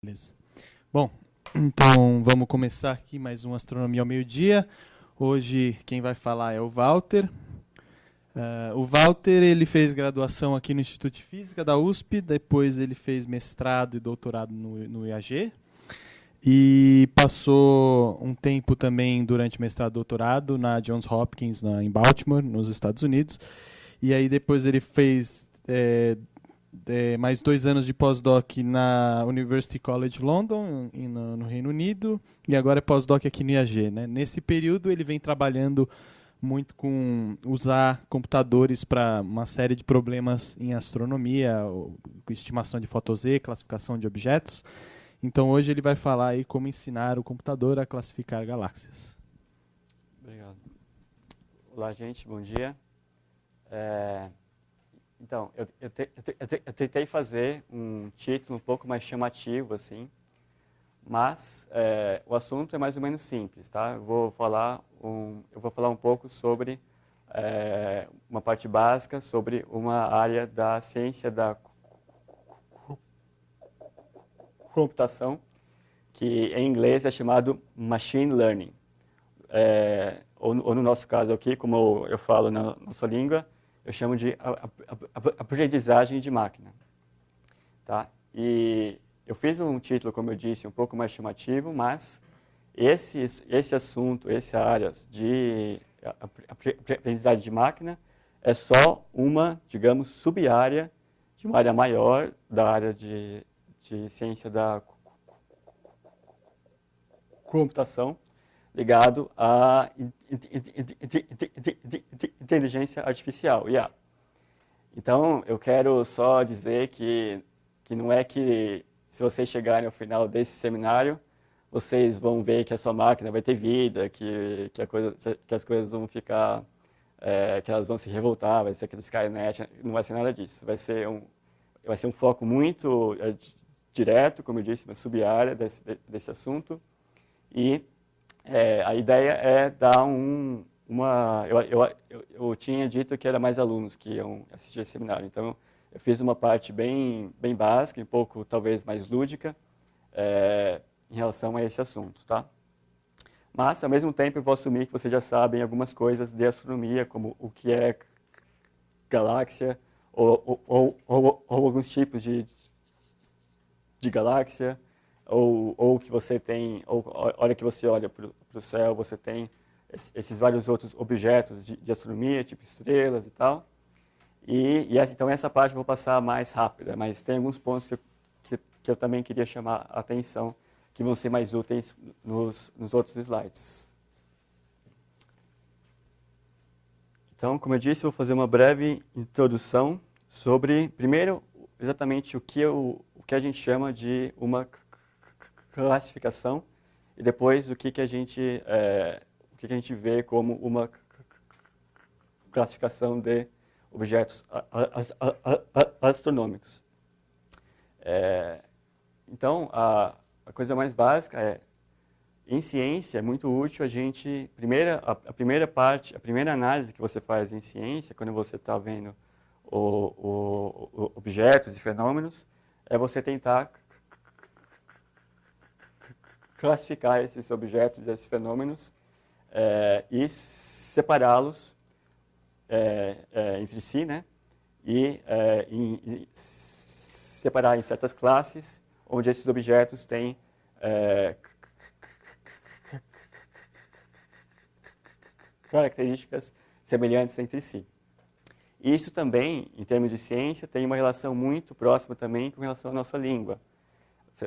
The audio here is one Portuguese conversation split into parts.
Beleza. Bom, então vamos começar aqui mais um Astronomia ao Meio-Dia. Hoje quem vai falar é o Walter. O Walter ele fez graduação aqui no Instituto de Física da USP, depois ele fez mestrado e doutorado no IAG e passou um tempo também durante mestrado e doutorado na Johns Hopkins em Baltimore, nos Estados Unidos. E aí depois ele fez mais 2 anos de pós-doc na University College London, no Reino Unido, e agora é pós-doc aqui no IAG. Né? Nesse período ele vem trabalhando muito com usar computadores para uma série de problemas em astronomia, estimação de foto-Z, classificação de objetos. Então hoje ele vai falar aí como ensinar o computador a classificar galáxias. Obrigado. Olá, gente, bom dia. Então, eu tentei fazer um título um pouco mais chamativo, assim, mas o assunto é mais ou menos simples, tá? Eu vou falar um pouco sobre uma parte básica, sobre uma área da ciência da computação, que em inglês é chamado Machine Learning. Ou no nosso caso aqui, como eu falo na nossa língua, eu chamo de aprendizagem de máquina. Tá? E eu fiz um título, como eu disse, um pouco mais chamativo, mas esse assunto, essa área de aprendizagem de máquina é só uma, digamos, sub-área de uma área maior da área de ciência da computação, ligado à inteligência artificial, IA. Então, eu quero só dizer que não é que se vocês chegarem ao final desse seminário, vocês vão ver que a sua máquina vai ter vida, que as coisas vão ficar, que elas vão se revoltar, vai ser aquele Skynet, não vai ser nada disso. Vai ser um foco muito direto, como eu disse, uma sub-área desse assunto. E a ideia é dar eu tinha dito que era mais alunos que iam assistir esse seminário, então eu fiz uma parte bem básica, um pouco talvez mais lúdica, em relação a esse assunto, tá? Mas, ao mesmo tempo, eu vou assumir que vocês já sabem algumas coisas de astronomia, como o que é galáxia, ou alguns tipos de galáxia, ou que você tem, ou a hora que você olha para o céu, você tem esses vários outros objetos de astronomia, tipo estrelas e tal. Então essa parte eu vou passar mais rápida, mas tem alguns pontos que eu também queria chamar a atenção, que vão ser mais úteis nos outros slides. Então, como eu disse, eu vou fazer uma breve introdução sobre, primeiro, exatamente o que a gente chama de uma classificação e depois o que a gente vê como uma classificação de objetos astronômicos. Então, a coisa mais básica é, em ciência, é muito útil a gente, a primeira análise que você faz em ciência, quando você está vendo objetos e fenômenos, é você tentar classificar esses objetos, esses fenômenos, e separá-los entre si, né? E separar em certas classes, onde esses objetos têm características semelhantes entre si. Isso também, em termos de ciência, tem uma relação muito próxima também com relação à nossa língua.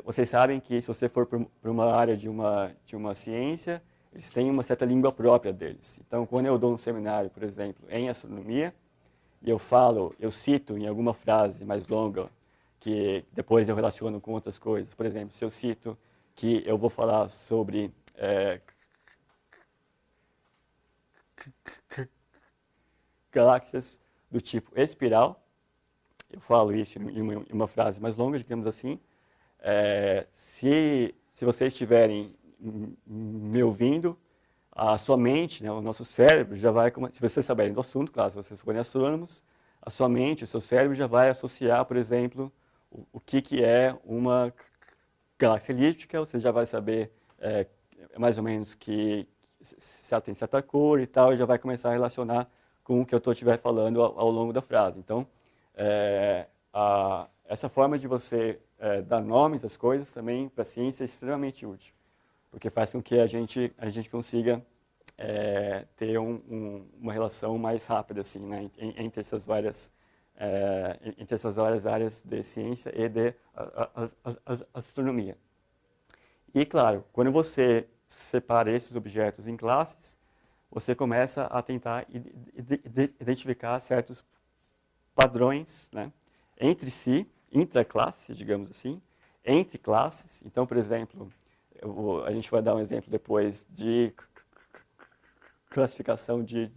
Vocês sabem que se você for para uma área de uma ciência, eles têm uma certa língua própria deles. Então, quando eu dou um seminário, por exemplo, em astronomia, e eu cito em alguma frase mais longa, que depois eu relaciono com outras coisas. Por exemplo, se eu cito que eu vou falar sobre galáxias do tipo espiral, eu falo isso em uma frase mais longa, digamos assim. Se vocês estiverem me ouvindo, a sua mente, né, o nosso cérebro já vai, se vocês saberem do assunto, claro, se vocês forem astrônomos, a sua mente, o seu cérebro já vai associar, por exemplo, o que é uma galáxia elíptica, você já vai saber mais ou menos que se ela tem certa cor e tal, e já vai começar a relacionar com o que eu estiver falando ao longo da frase. Então, essa forma de você dar nomes às coisas também para a ciência é extremamente útil, porque faz com que a gente consiga ter uma relação mais rápida assim, né, entre essas várias áreas de ciência e de astronomia. E, claro, quando você separa esses objetos em classes, você começa a tentar identificar certos padrões, né, entre si, intraclasse, digamos assim, entre classes. Então, por exemplo, a gente vai dar um exemplo depois de classificação de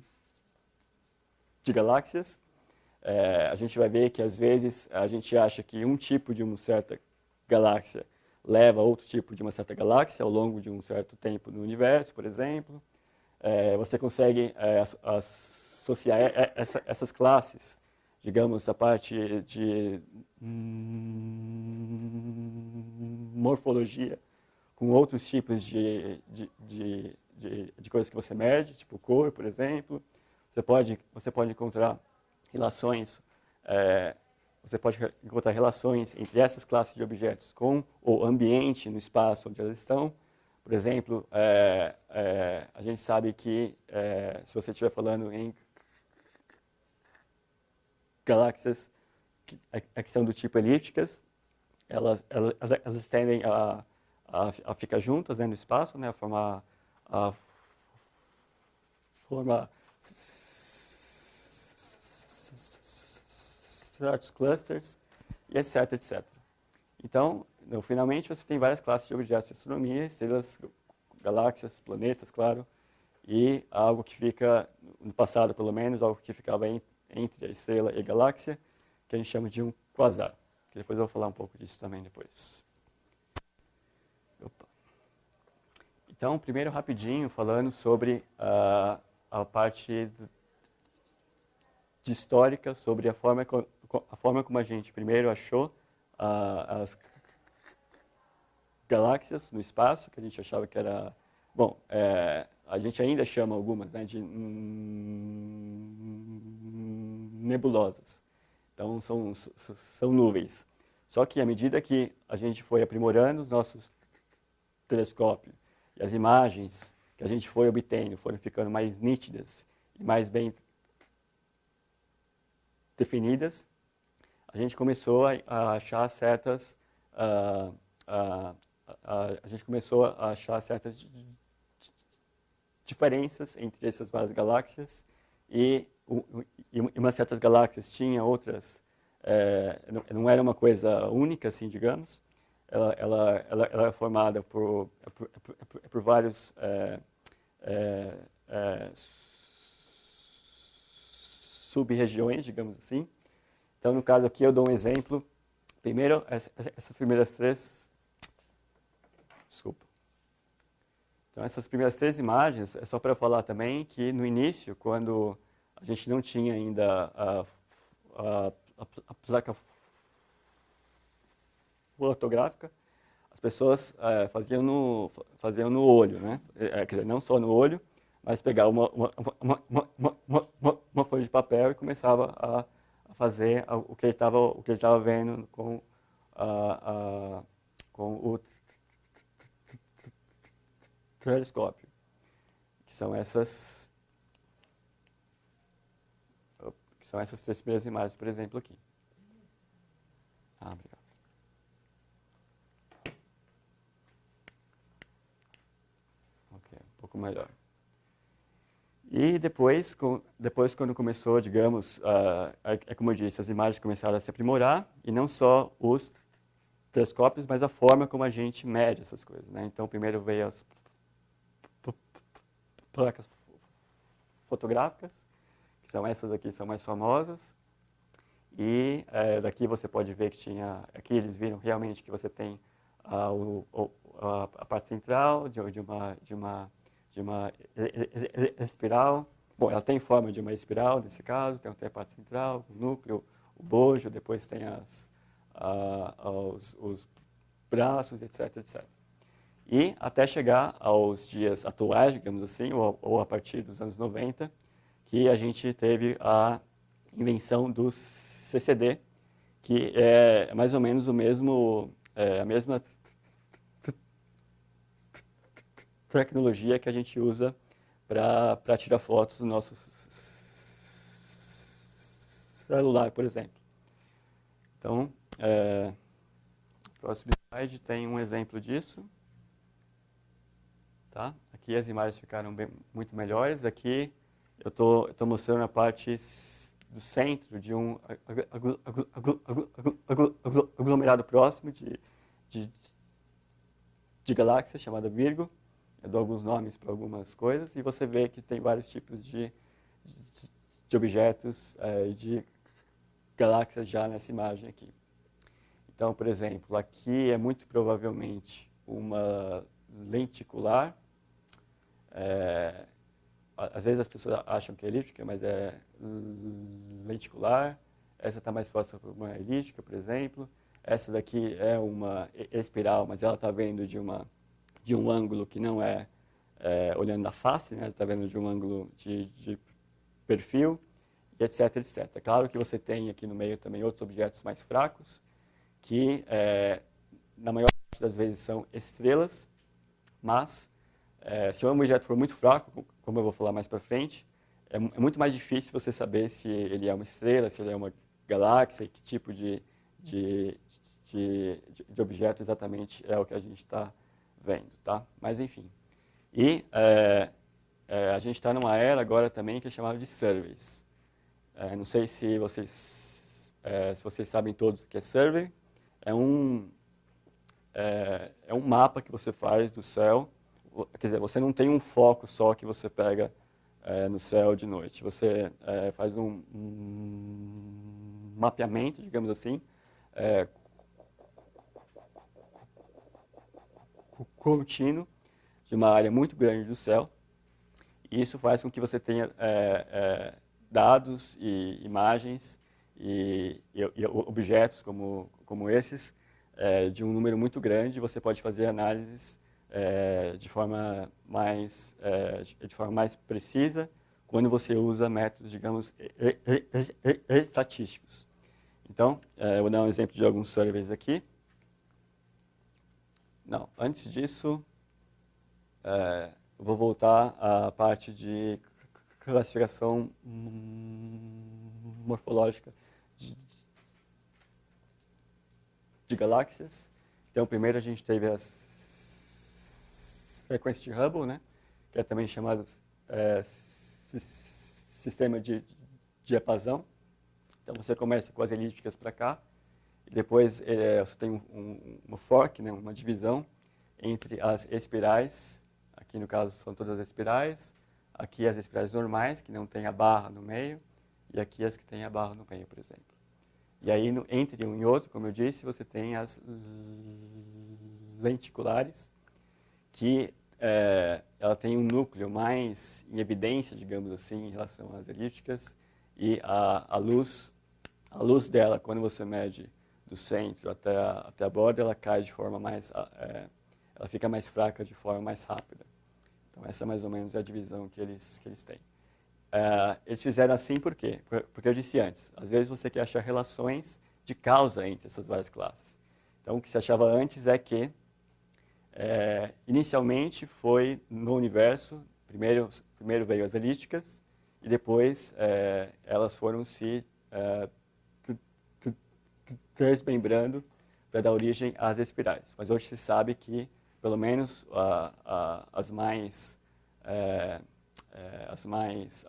galáxias. A gente vai ver que, às vezes, a gente acha que um tipo de uma certa galáxia leva a outro tipo de uma certa galáxia ao longo de um certo tempo no universo, por exemplo. Você consegue associar essas classes, digamos, a parte de morfologia, com outros tipos de coisas que você mede, tipo cor, por exemplo. Você pode encontrar relações entre essas classes de objetos com o ambiente no espaço onde elas estão. Por exemplo, a gente sabe que se você estiver falando em galáxias que são do tipo elípticas, elas tendem a ficar juntas, né, no espaço, né, a formar certos clusters, e etc, etc. Então, finalmente, você tem várias classes de objetos de astronomia, estrelas, galáxias, planetas, claro, e algo que fica, no passado pelo menos, algo que ficava entre a estrela e a galáxia, que a gente chama de um quasar. Que depois eu vou falar um pouco disso também depois. Opa. Então, primeiro, rapidinho, falando sobre a parte de histórica, sobre a forma como a gente primeiro achou as galáxias no espaço, que a gente achava que era... Bom, a gente ainda chama algumas, né, de nebulosas. Então, são nuvens. Só que, à medida que a gente foi aprimorando os nossos telescópios e as imagens que a gente foi obtendo foram ficando mais nítidas e mais bem definidas, a gente começou a achar certas diferenças entre essas várias galáxias e umas certas galáxias tinham outras, não era uma coisa única, assim, digamos. Ela é formada por vários sub-regiões, digamos assim. Então, no caso aqui, eu dou um exemplo. Primeiro, essas primeiras três... Desculpa. Então, essas primeiras três imagens, é só para falar também que, no início, quando a gente não tinha ainda a placa fotográfica, as pessoas faziam no olho, né? Quer dizer, não só no olho, mas pegar uma folha de papel e começava a fazer o que ele estava vendo com o telescópio, que são essas três primeiras imagens, por exemplo, aqui. Obrigado. Ok, um pouco melhor. E depois quando começou, digamos, como eu disse, as imagens começaram a se aprimorar, e não só os telescópios, mas a forma como a gente mede essas coisas, né? Então, primeiro veio as placas fotográficas, que são essas aqui, são mais famosas, e daqui você pode ver que aqui eles viram realmente que você tem a parte central de uma espiral. Bom, ela tem forma de uma espiral, nesse caso, tem a parte central, o núcleo, o bojo, depois tem os braços, etc, etc. E até chegar aos dias atuais, digamos assim, ou a partir dos anos 90, que a gente teve a invenção do CCD, que é mais ou menos a mesma tecnologia que a gente usa para tirar fotos do nosso celular, por exemplo. Então, próximo slide tem um exemplo disso. Tá? Aqui as imagens ficaram muito melhores. Aqui eu estou mostrando a parte do centro de um aglomerado próximo de galáxias, chamada Virgo. Eu dou alguns nomes para algumas coisas e você vê que tem vários tipos de objetos de galáxias já nessa imagem aqui. Então, por exemplo, aqui é muito provavelmente uma lenticular. Às vezes as pessoas acham que é elíptica, mas é lenticular. Essa está mais próxima para uma elíptica, por exemplo. Essa daqui é uma espiral, mas ela está vendo de um ângulo que não é olhando na face, né? Ela está vendo de um ângulo de perfil, etc, etc. Claro que você tem aqui no meio também outros objetos mais fracos, que na maior parte das vezes são estrelas, mas se um objeto for muito fraco, como eu vou falar mais para frente, é muito mais difícil você saber se ele é uma estrela, se ele é uma galáxia, e que tipo de objeto exatamente é o que a gente está vendo, tá? Mas enfim. E a gente está numa era agora também que é chamada de surveys. Não sei se vocês sabem todos o que é survey. É um mapa que você faz do céu. Quer dizer, você não tem um foco só que você pega no céu de noite. Você faz um mapeamento, digamos assim, contínuo de uma área muito grande do céu. E isso faz com que você tenha dados e imagens e objetos como esses de um número muito grande. Você pode fazer análises de forma mais precisa quando você usa métodos, digamos, estatísticos. Então, eu vou dar um exemplo de alguns surveys aqui. Não, antes disso, eu vou voltar à parte de classificação morfológica de galáxias. Então, primeiro a gente teve a sequência de Hubble, né, que é também chamado sistema de diapasão. Então, você começa com as elípticas para cá, e depois você tem uma fork, né, uma divisão entre as espirais. Aqui, no caso, são todas as espirais. Aqui as espirais normais, que não tem a barra no meio, e aqui as que têm a barra no meio, por exemplo. E aí, entre um e outro, como eu disse, você tem as lenticulares, que ela tem um núcleo mais em evidência, digamos assim, em relação às elípticas, e a luz dela, quando você mede do centro até a borda, ela cai de forma mais, ela fica mais fraca de forma mais rápida. Então essa mais ou menos é a divisão que eles têm. Eles fizeram assim por quê? Porque eu disse antes, às vezes você quer achar relações de causa entre essas várias classes. Então o que se achava antes é que inicialmente foi no universo, primeiro veio as elípticas e depois elas foram se desmembrando para dar origem às espirais. Mas hoje se sabe que, pelo menos,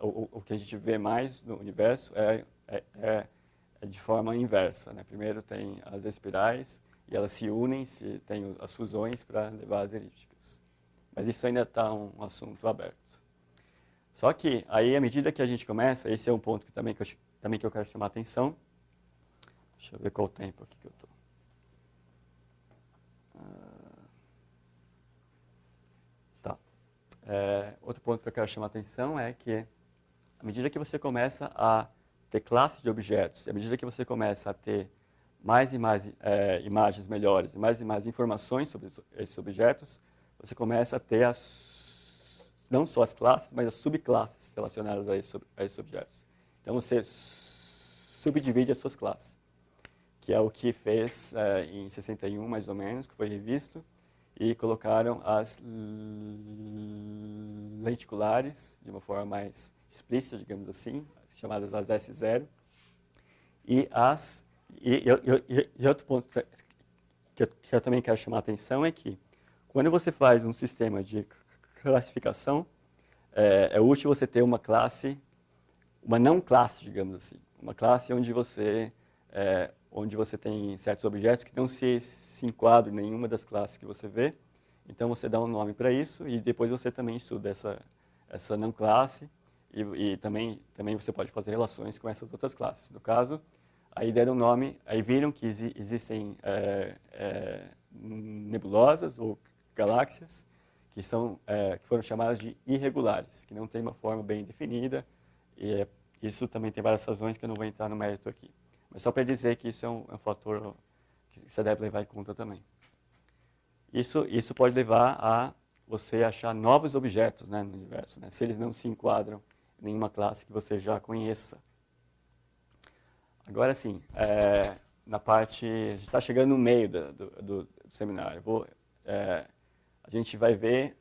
o que a gente vê mais no universo é de forma inversa, né? Primeiro tem as espirais e elas se unem, tem as fusões para levar as elípticas. Mas isso ainda está um assunto aberto. Só que, aí, à medida que a gente começa, esse é um ponto que eu quero chamar a atenção. Deixa eu ver qual o tempo aqui que eu estou. Tá. Outro ponto que eu quero chamar a atenção é que, à medida que você começa a ter classes de objetos, à medida que você começa a ter mais e mais imagens melhores, mais e mais informações sobre esses objetos, você começa a ter não só as classes, mas as subclasses relacionadas a esses objetos. Então, você subdivide as suas classes, que é o que fez em 61, mais ou menos, que foi revisto, e colocaram as lenticulares, de uma forma mais explícita, digamos assim, chamadas as S0, e outro ponto que eu também quero chamar a atenção é que, quando você faz um sistema de classificação, é útil você ter uma classe, uma não classe, digamos assim. Uma classe onde você tem certos objetos que não se enquadram em nenhuma das classes que você vê. Então, você dá um nome para isso e depois você também estuda essa não classe e também você pode fazer relações com essas outras classes. No caso, aí deram nome, aí viram que existem nebulosas ou galáxias que foram chamadas de irregulares, que não têm uma forma bem definida, e isso também tem várias razões que eu não vou entrar no mérito aqui. Mas só para dizer que isso é um fator que você deve levar em conta também. Isso pode levar a você achar novos objetos, né, no universo, né, se eles não se enquadram em nenhuma classe que você já conheça. Agora sim, na parte, a gente está chegando no meio do seminário. A gente vai ver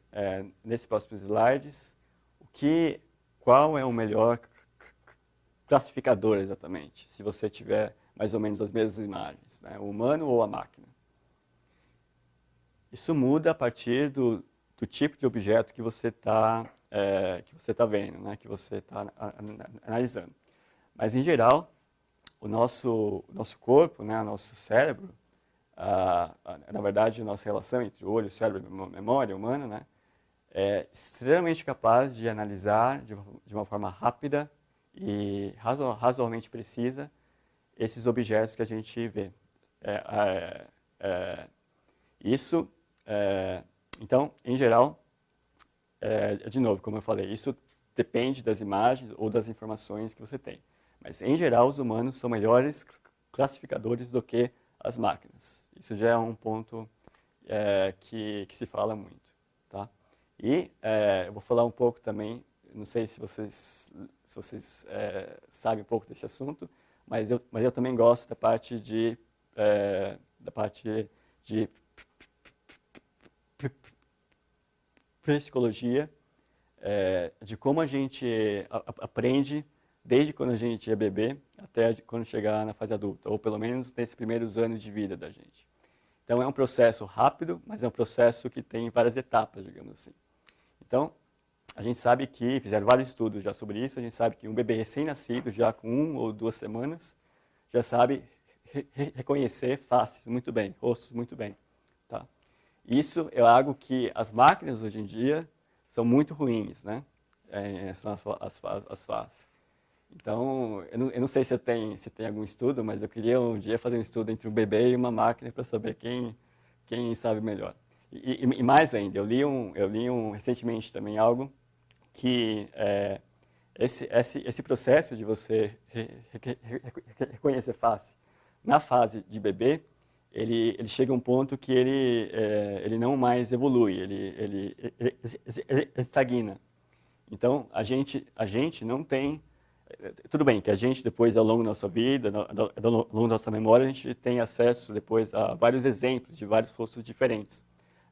nesses próximos slides qual é o melhor classificador exatamente, se você tiver mais ou menos as mesmas imagens, né, o humano ou a máquina. Isso muda a partir do tipo de objeto que você está vendo, né, que você está analisando. Mas, em geral, o nosso corpo, né, o nosso cérebro, na verdade, a nossa relação entre o olho, cérebro e memória humana, né, é extremamente capaz de analisar de uma forma rápida e razoavelmente precisa esses objetos que a gente vê. Então, em geral, de novo, como eu falei, isso depende das imagens ou das informações que você tem. Mas, em geral, os humanos são melhores classificadores do que as máquinas. Isso já é um ponto que se fala muito. Tá? E eu vou falar um pouco também, não sei se vocês sabem um pouco desse assunto, mas eu também gosto da parte de psicologia, de como a gente aprende desde quando a gente é bebê até quando chegar na fase adulta, ou pelo menos nesses primeiros anos de vida da gente. Então, é um processo rápido, mas é um processo que tem várias etapas, digamos assim. Então, a gente sabe que, fizeram vários estudos já sobre isso, a gente sabe que um bebê recém-nascido, já com 1 ou 2 semanas, já sabe reconhecer faces muito bem, rostos muito bem. Tá? Isso é algo que as máquinas, hoje em dia, são muito ruins, né? São as faces. Então, eu não sei se tem algum estudo, mas eu queria um dia fazer um estudo entre um bebê e uma máquina para saber quem sabe melhor. E mais ainda, eu li recentemente também algo que esse processo de você reconhecer face na fase de bebê, ele chega a um ponto que ele não mais evolui, ele estagna. Então, a gente não tem... Tudo bem que a gente, depois, ao longo da nossa vida, ao longo da nossa memória, a gente tem acesso, depois, a vários exemplos de vários rostos diferentes.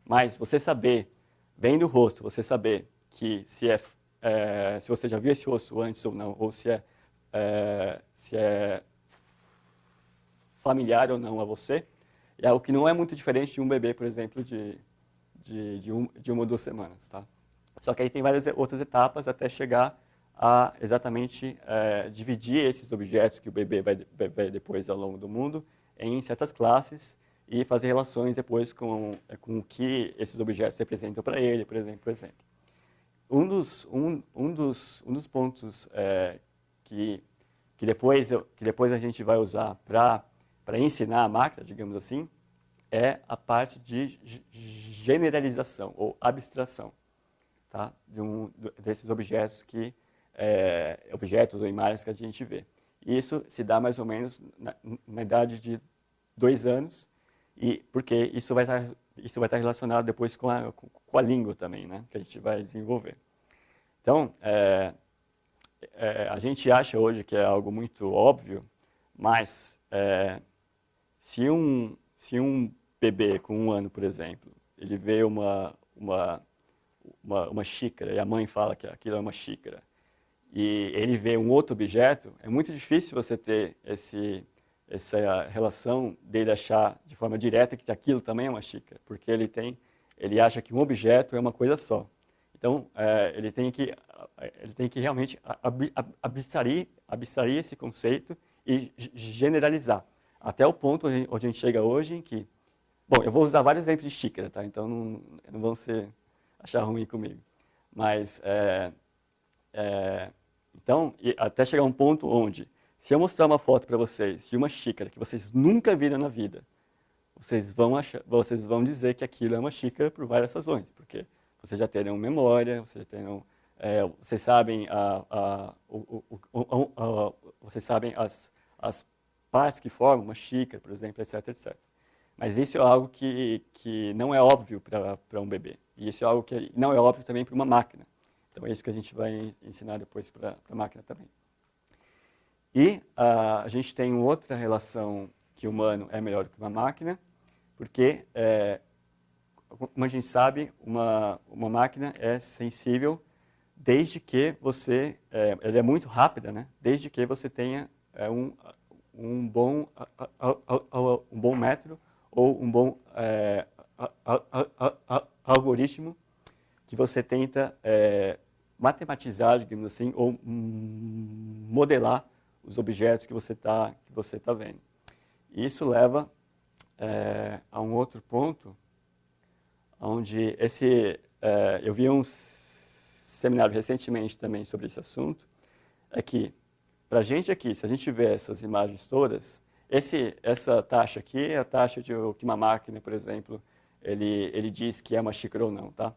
Mas você saber, vendo o rosto, você saber que se você já viu esse rosto antes ou não, ou se é familiar ou não a você, é algo que não é muito diferente de um bebê, por exemplo, de 1 ou 2 semanas. Tá? Só que aí tem várias outras etapas até chegar a exatamente dividir esses objetos que o bebê vai depois ao longo do mundo em certas classes e fazer relações depois com o que esses objetos representam para ele, por exemplo. Um dos pontos que depois a gente vai usar para ensinar a máquina, digamos assim, é a parte de generalização ou abstração, tá? Desses objetos objetos ou imagens que a gente vê. Isso se dá mais ou menos na idade de 2 anos, e porque isso vai estar relacionado depois com a língua também, né, que a gente vai desenvolver. Então, a gente acha hoje que é algo muito óbvio, mas se um bebê com 1 ano, por exemplo, ele vê uma xícara e a mãe fala que aquilo é uma xícara, e ele vê um outro objeto, é muito difícil você ter essa relação dele achar de forma direta que aquilo também é uma xícara, porque ele acha que um objeto é uma coisa só. Então, ele tem que realmente abstrair esse conceito e generalizar, até o ponto onde a gente chega hoje em que... Bom, eu vou usar vários exemplos de xícara, tá? Então não vão achar ruim comigo. Mas, então, até chegar a um ponto onde, se eu mostrar uma foto para vocês de uma xícara que vocês nunca viram na vida, vocês vão dizer que aquilo é uma xícara por várias razões, porque vocês já terão memória, vocês sabem vocês sabem as partes que formam uma xícara, por exemplo, etc, etc. Mas isso é algo que não é óbvio para um bebê. E isso é algo que não é óbvio também para uma máquina. Então é isso que a gente vai ensinar depois para a máquina também. E a gente tem outra relação que o humano é melhor que uma máquina, porque, como a gente sabe, uma máquina é sensível desde que ela é muito rápida, né? Desde que você tenha um bom método ou um bom algoritmo que você tenta matematizar, digamos assim, ou modelar os objetos que você tá vendo. E isso leva a um outro ponto, onde eu vi um seminário recentemente também sobre esse assunto, é que, para a gente aqui, se a gente vê essas imagens todas, essa taxa aqui é a taxa de que uma máquina, por exemplo, ele diz que é uma xícara ou não, tá?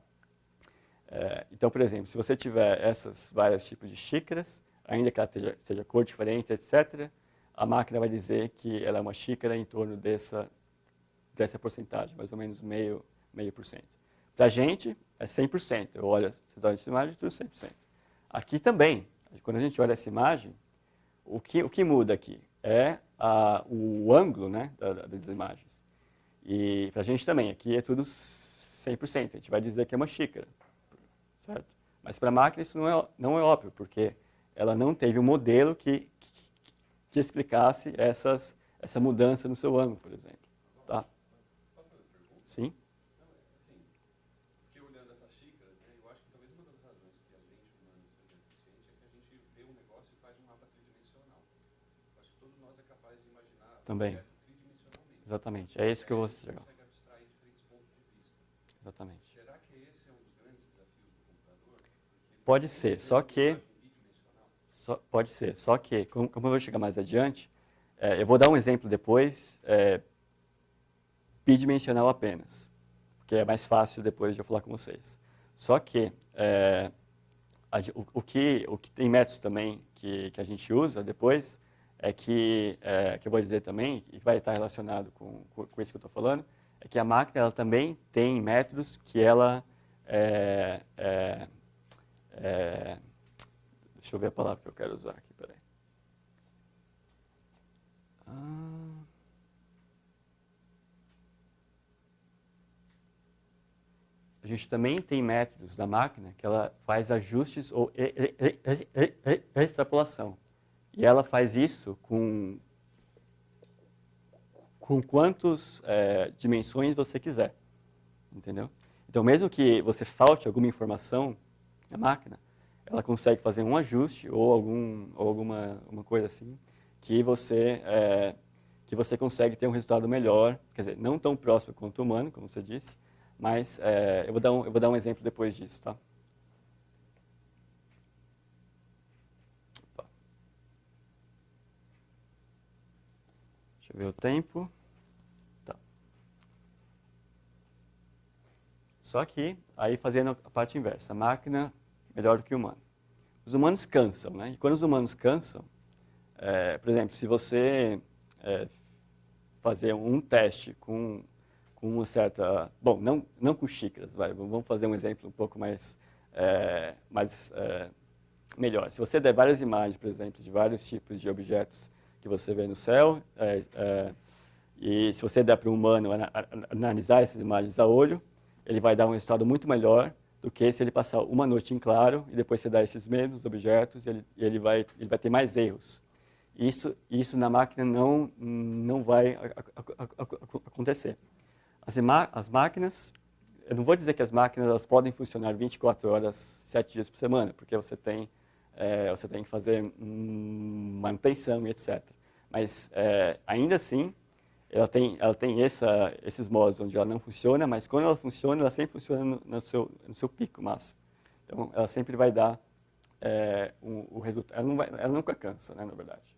Então, por exemplo, se você tiver esses vários tipos de xícaras, ainda que ela seja cor diferente, etc., a máquina vai dizer que ela é uma xícara em torno dessa porcentagem, mais ou menos meio por cento. Para a gente, é 100%. Eu olho essa imagem e tudo 100%. Aqui também, quando a gente olha essa imagem, o que muda aqui é o ângulo, né, das imagens. E para a gente também, aqui é tudo 100%. A gente vai dizer que é uma xícara, certo? Mas para a máquina isso não é óbvio, porque ela não teve um modelo que explicasse essa mudança no seu ângulo, por exemplo. Tá? Sim? Porque olhando essas xícaras, né, eu acho que talvez uma das razões que a gente humano seja eficiente é que a gente vê um negócio e faz um mapa tridimensional. Eu acho que todos nós é capaz de imaginar também tridimensionalmente. Exatamente, é isso que eu vou chegar. Consegue abstrair diferentes pontos de vista. Exatamente. Será que esse é um dos grandes desafios do computador? Pode ser, só que como eu vou chegar mais adiante, eu vou dar um exemplo depois, bidimensional apenas, porque é mais fácil depois de eu falar com vocês. Só que o que tem métodos também que a gente usa depois que eu vou dizer também, e vai estar relacionado com isso que eu estou falando, é que a máquina ela também tem métodos que ela deixa eu ver a palavra que eu quero usar aqui, peraí. A gente também tem métodos da máquina que ela faz ajustes ou extrapolação. E ela faz isso com quantas dimensões você quiser. Entendeu? Então, mesmo que você falte alguma informação na máquina, ela consegue fazer um ajuste ou alguma coisa assim que você consegue ter um resultado melhor, quer dizer, não tão próximo quanto o humano, como você disse, mas eu vou dar um exemplo depois disso, tá? Opa. Deixa eu ver o tempo. Tá. Só que, aí fazendo a parte inversa, a máquina melhor do que o humano. Os humanos cansam, né? E quando os humanos cansam, por exemplo, se você fazer um teste com uma certa... Bom, não com xícaras, vamos fazer um exemplo um pouco mais melhor. Se você der várias imagens, por exemplo, de vários tipos de objetos que você vê no céu, e se você der para um humano analisar essas imagens a olho, ele vai dar um resultado muito melhor do que se ele passar uma noite em claro e depois você dar esses mesmos objetos, ele vai ter mais erros. Isso na máquina não vai acontecer. As máquinas, eu não vou dizer que as máquinas elas podem funcionar 24 horas, 7 dias por semana, porque você tem que fazer manutenção e etc. Mas ainda assim, ela tem esses modos onde ela não funciona, mas quando ela funciona, ela sempre funciona no seu pico máximo. Então, ela sempre vai dar o resultado. Ela nunca cansa, né, na verdade.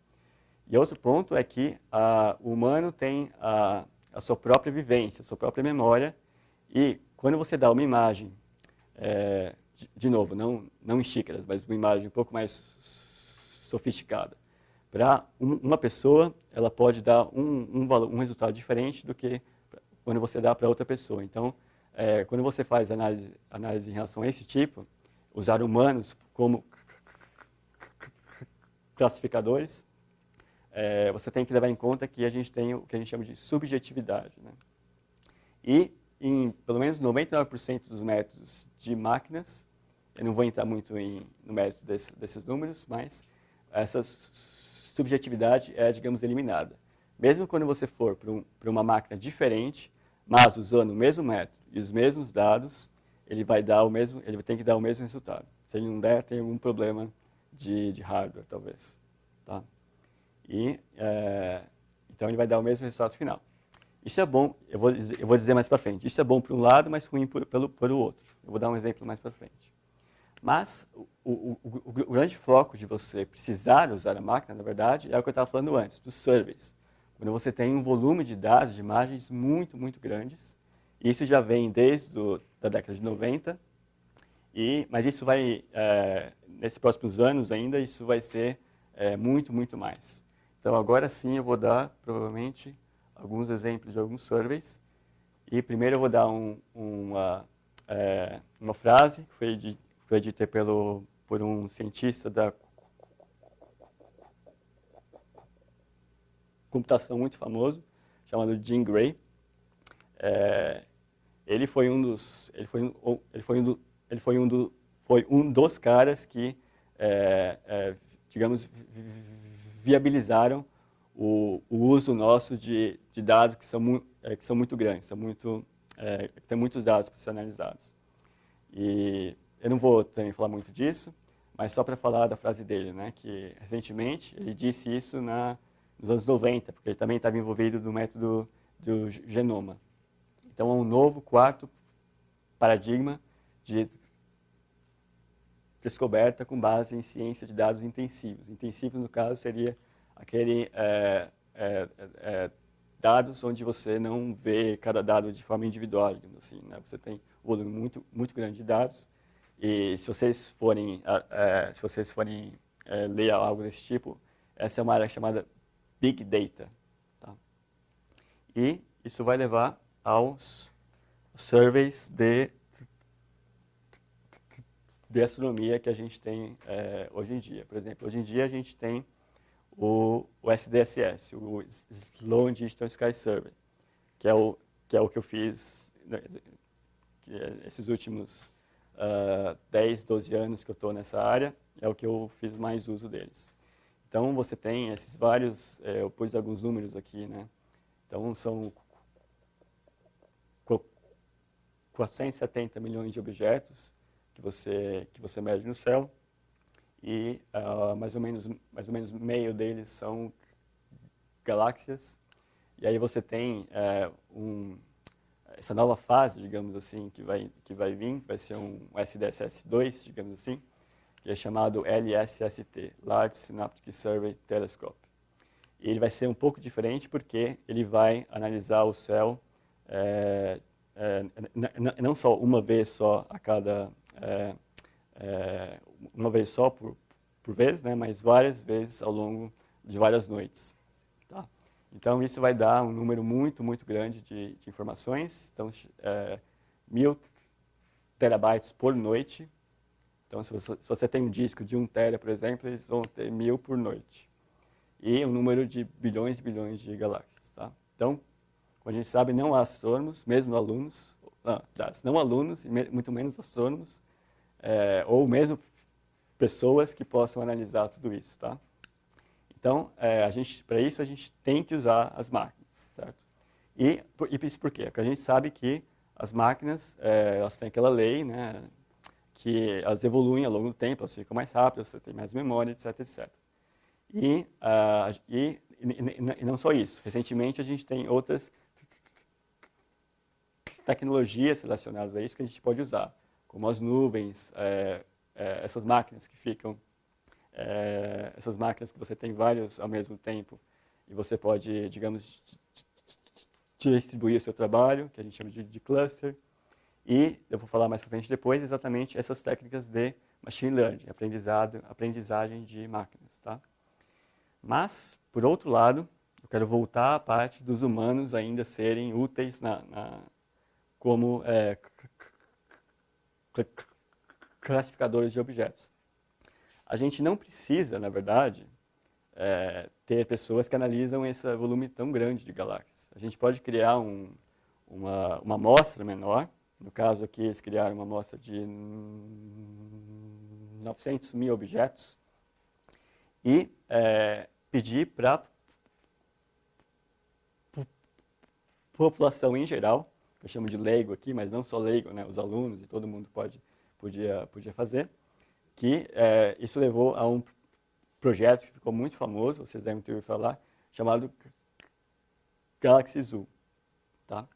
E outro ponto é que o humano tem a sua própria vivência, a sua própria memória, e quando você dá uma imagem, de novo, não em xícaras, mas uma imagem um pouco mais sofisticada, para uma pessoa, ela pode dar um resultado diferente do que quando você dá para outra pessoa. Então, quando você faz análise em relação a esse tipo, usar humanos como classificadores, você tem que levar em conta que a gente tem o que a gente chama de subjetividade, né? E em pelo menos 99% dos métodos de máquinas, eu não vou entrar muito no mérito desses números, mas essa subjetividade é, digamos, eliminada. Mesmo quando você for para uma máquina diferente, mas usando o mesmo método e os mesmos dados, ele vai ter que dar o mesmo resultado. Se ele não der, tem algum problema de hardware, talvez. Tá? Então, ele vai dar o mesmo resultado final. Isso é bom, eu vou dizer mais para frente. Isso é bom para um lado, mas ruim para o outro. Eu vou dar um exemplo mais para frente. Mas o grande foco de você precisar usar a máquina, na verdade, é o que eu estava falando antes, dos surveys. Quando você tem um volume de dados, de imagens muito, muito grandes. Isso já vem desde da década de 90. Mas isso vai, nesses próximos anos ainda, isso vai ser muito, muito mais. Então, agora sim, eu vou dar, provavelmente, alguns exemplos de alguns surveys. E primeiro eu vou dar uma frase que foi dita por um cientista da computação muito famoso, chamado Jim Gray. Ele foi um dos caras que, digamos, viabilizaram o uso nosso de dados que são muito grandes, tem muitos dados para ser analisados. E eu não vou também falar muito disso, mas só para falar da frase dele, né, que recentemente ele disse isso nos anos 90, porque ele também estava envolvido no método do genoma. Então, é um novo quarto paradigma de descoberta com base em ciência de dados intensivos. Intensivos, no caso, seria aquele dados onde você não vê cada dado de forma individual, digamos assim, né? Você tem um volume muito, muito grande de dados e se vocês forem ler algo desse tipo, essa é uma área chamada Big Data. Tá? E isso vai levar aos surveys de astronomia que a gente tem hoje em dia. Por exemplo, hoje em dia a gente tem o SDSS, o Sloan Digital Sky Survey, que é o que eu fiz esses últimos 10, 12 anos que eu estou nessa área, é o que eu fiz mais uso deles. Então, você tem esses vários, eu pus alguns números aqui, né? Então, são 470 milhões de objetos que você mede no céu e mais ou menos meio deles são galáxias. E aí você tem essa nova fase, digamos assim, que vai vir, vai ser um SDSS-2, digamos assim, que é chamado LSST, Large Synoptic Survey Telescope. E ele vai ser um pouco diferente porque ele vai analisar o céu não só uma vez só a cada uma vez só por vez, né, mas várias vezes ao longo de várias noites. Tá? Então, isso vai dar um número muito, muito grande de informações. Então, 1.000 terabytes por noite. Então, se você tem um disco de 1 tera, por exemplo, eles vão ter 1.000 por noite. E um número de bilhões e bilhões de galáxias. Tá? Então, como a gente sabe, não há astrônomos, mesmo alunos, não alunos e muito menos astrônomos, ou mesmo pessoas que possam analisar tudo isso. Tá? Então, para isso, a gente tem que usar as máquinas, certo? E isso por quê? Porque a gente sabe que as máquinas, elas têm aquela lei, né, que elas evoluem ao longo do tempo, elas ficam mais rápidas, você tem mais memória, etc, etc. E não só isso. Recentemente, a gente tem outras tecnologias relacionadas a isso que a gente pode usar, como as nuvens, essas máquinas que ficam... essas máquinas que você tem vários ao mesmo tempo e você pode, digamos, distribuir o seu trabalho, que a gente chama de cluster. E eu vou falar mais para frente depois exatamente essas técnicas de machine learning, aprendizagem de máquinas. Tá? Mas, por outro lado, eu quero voltar à parte dos humanos ainda serem úteis como classificadores de objetos. A gente não precisa, na verdade, ter pessoas que analisam esse volume tão grande de galáxias. A gente pode criar uma amostra menor. No caso aqui, eles criaram uma amostra de 900 mil objetos e pedir para a população em geral, que eu chamo de leigo aqui, mas não só leigo, né, os alunos e todo mundo podia fazer, que isso levou a um projeto que ficou muito famoso, vocês devem ter ouvido falar, chamado Galaxy Zoo. Tá?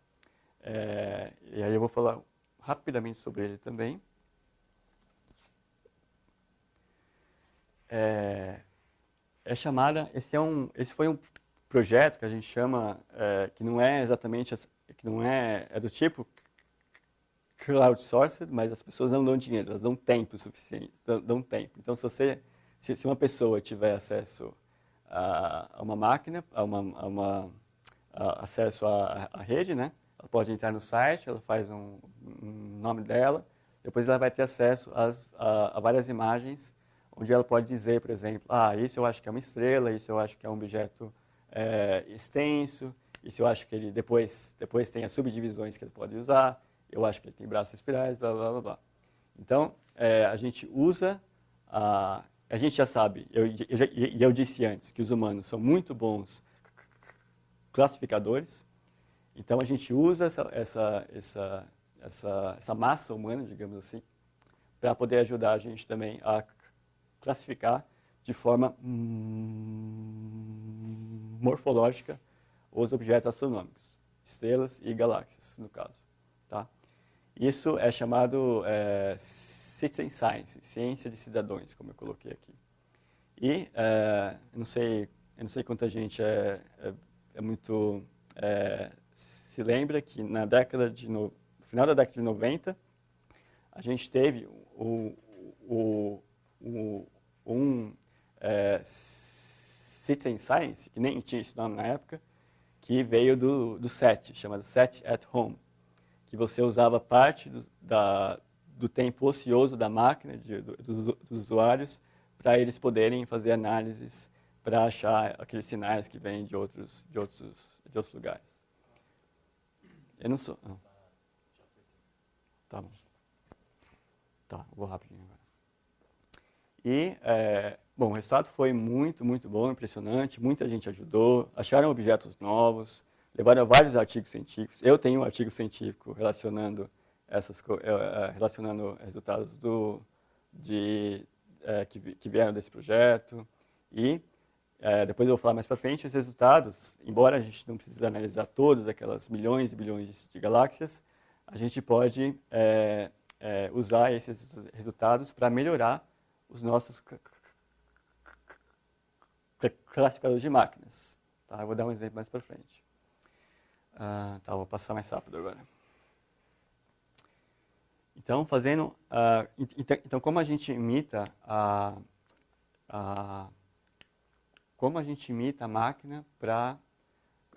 E aí eu vou falar rapidamente sobre ele também. Esse foi um projeto que a gente chama, que não é exatamente, que não é do tipo crowdsourced, mas as pessoas não dão dinheiro, elas dão tempo suficiente, dão tempo. Então, se uma pessoa tiver acesso a uma máquina, acesso à rede, né? Ela pode entrar no site, ela faz um nome dela, depois ela vai ter acesso a várias imagens, onde ela pode dizer, por exemplo, isso eu acho que é uma estrela, isso eu acho que é um objeto extenso, isso eu acho que ele depois tem as subdivisões que ele pode usar, eu acho que ele tem braços espirais, blá, blá, blá, blá. Então, a gente usa, a gente já sabe, eu disse antes, que os humanos são muito bons classificadores. Então, a gente usa essa massa humana, digamos assim, para poder ajudar a gente também a classificar de forma morfológica os objetos astronômicos, estrelas e galáxias, no caso. Tá? Isso é chamado Citizen Science, ciência de cidadãos, como eu coloquei aqui. E eu não sei quanta gente se lembra que no final da década de 90, a gente teve Citizen Science, que nem tinha esse nome na época, que veio do SET, chamado SET at Home, que você usava parte do tempo ocioso da máquina, dos usuários, para eles poderem fazer análises para achar aqueles sinais que vêm de outros lugares. Eu não sou... Não. Tá bom. Tá, vou rapidinho agora. E, bom, o resultado foi muito, muito bom, impressionante. Muita gente ajudou, acharam objetos novos, levaram vários artigos científicos. Eu tenho um artigo científico relacionando resultados que vieram desse projeto. E depois eu vou falar mais para frente, os resultados, embora a gente não precise analisar todas aquelas milhões e bilhões de galáxias, a gente pode usar esses resultados para melhorar os nossos classificadores de máquinas. Tá? Eu vou dar um exemplo mais para frente. Vou passar mais rápido agora. Então, como a gente imita a máquina para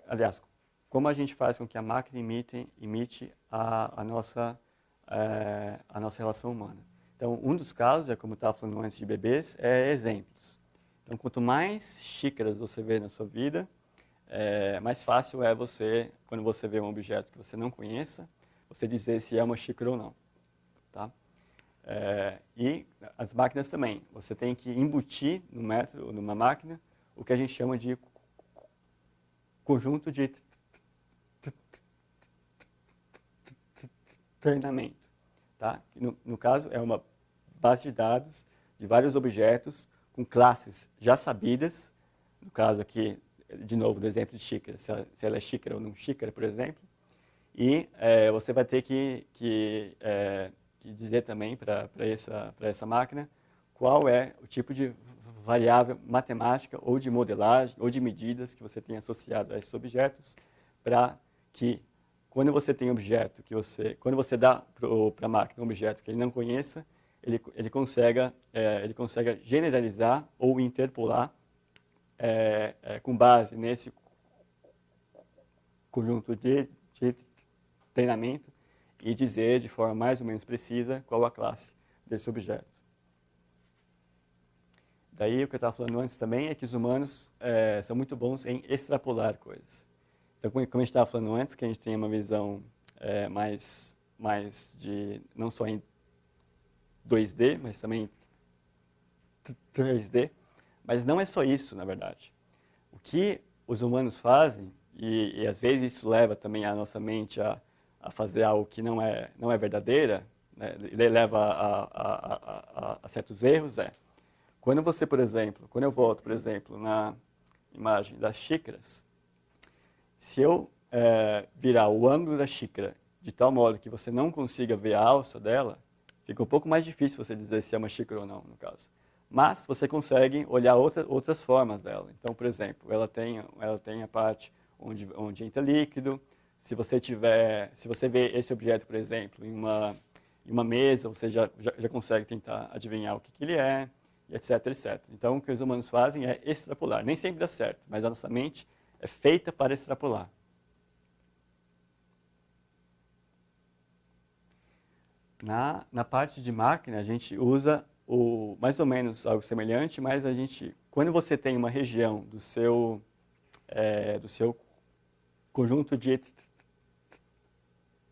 aliás, como a gente faz com que a máquina imite a nossa relação humana. Então, um dos casos, como eu estava falando antes de bebês, é exemplos. Então, quanto mais xícaras você vê na sua vida, mais fácil é você, quando você vê um objeto que você não conheça, você dizer se é uma xícara ou não. Tá? E as máquinas também. Você tem que embutir no método, numa máquina, o que a gente chama de conjunto de treinamento. Tá? No caso, é uma base de dados de vários objetos com classes já sabidas. No caso aqui, de novo, do exemplo de xícara, se ela é xícara ou não xícara, por exemplo. E você vai ter que dizer também para essa máquina qual é o tipo de variável matemática ou de modelagem ou de medidas que você tem associado a esses objetos, para que quando você tem objeto quando você dá para a máquina um objeto que ele não conheça, ele consiga generalizar ou interpolar com base nesse conjunto de treinamento e dizer de forma mais ou menos precisa qual a classe desse objeto. Daí o que eu estava falando antes também é que os humanos são muito bons em extrapolar coisas. Então, como a gente estava falando antes, que a gente tem uma visão mais de não só em 2D, mas também em 3D. Mas não é só isso, na verdade. O que os humanos fazem, e às vezes isso leva também a nossa mente a fazer algo que não é verdadeira, né, leva a certos erros, quando você, por exemplo, quando eu volto, por exemplo, na imagem das xícaras, se eu virar o ângulo da xícara de tal modo que você não consiga ver a alça dela, fica um pouco mais difícil você dizer se é uma xícara ou não, no caso. Mas você consegue olhar outras formas dela. Então, por exemplo, ela tem a parte onde entra líquido. Se você vê esse objeto, por exemplo, em uma mesa, você já consegue tentar adivinhar o que ele é, e etc, etc. Então, o que os humanos fazem é extrapolar. Nem sempre dá certo, mas a nossa mente é feita para extrapolar. Na parte de máquina, a gente usa mais ou menos algo semelhante, mas quando você tem uma região do seu conjunto de